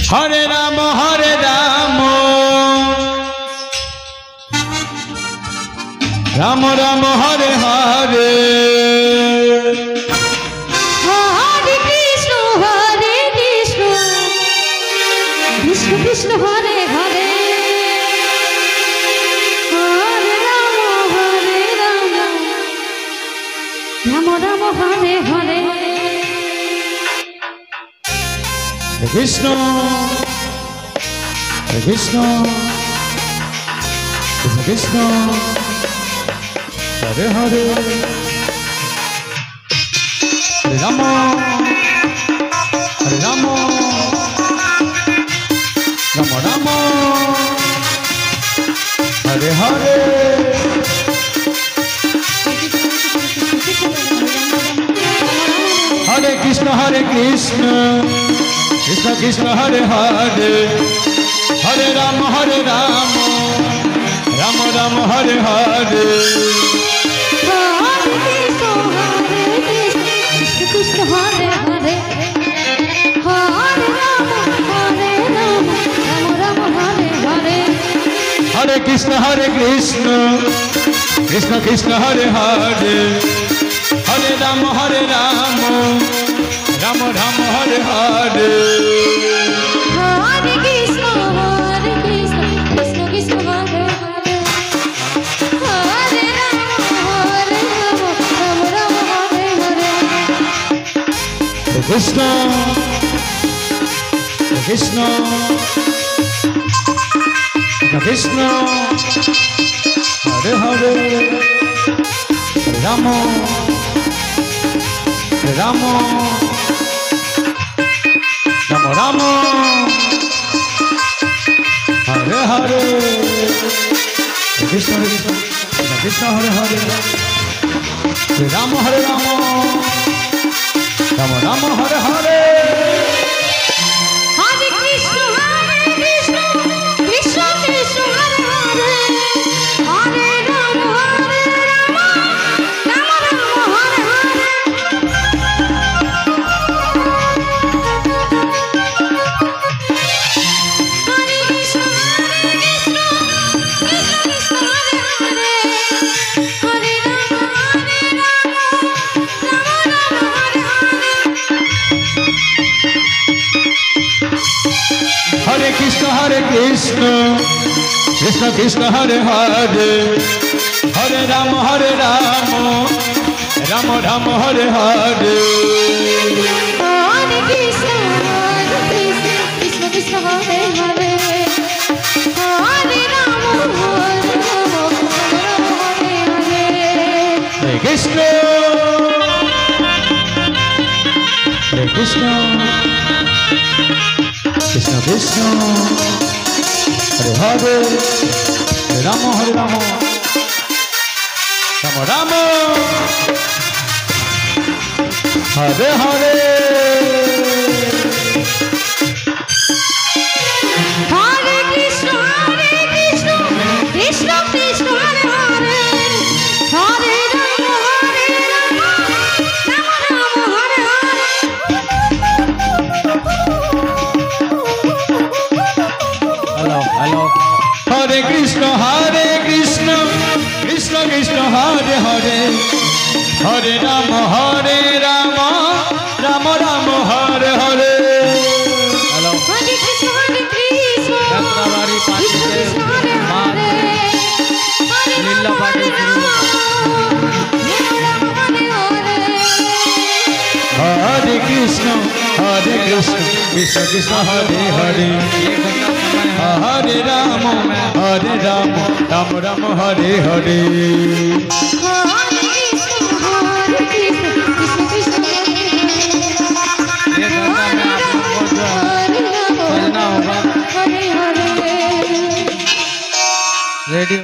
हरे Ram हरे Ram Ram Ram Hare Hare Hare Krishna Krishna Krishna Hare Hare Hare Ram Ram Ram Hare Hare Krishna Krishna Krishna Hare Hare Hare Ram Ram Ram Hare Hare Hare Krishna Krishna Krishna Hare Hare Hare Ram Ram Ram Hare Hare Krishna Hare Hare Hare Ram Ram Hare Hare Hare Krishna Krishna Hare Hare Hare Ram Ram Ram Hare Hare Hare Krishna Krishna Krishna Hare Hare Hare Ram Ram Hare Hare Krishna Krishna Krishna Hare Hare Ram Ram Ram Hare Hare Krishna Krishna Hare Hare Ram Ram Hare Hare Hare Krishna Krishna Krishna Hare Hare Hare Ram Ram Hare Hare Hare Krishna Krishna Krishna Hare Hare Hare Ram Ram Hare Hare Hare Krishna Krishna Hare Hare Hare Ram Ram Hare Hare Hare Krishna Krishna Krishna Hare Hare Hare Ram Hare Hare Krishna Krishna Krishna Hare Hare Ram Ram Hare Hare Hare Krishna Krishna Krishna Hare Hare Hare Ram Ram Hare Hare hello हरे Krishna Krishna Krishna Hare Hare Hare Ram Ram Hare Hare hello हरे Krishna Krishna Krishna Hare Hare Hare लीला पाटी Ram Hare Hare Hare Krishna Krishna Krishna Hare Hare Hare Ram Ram Hare Hare Hare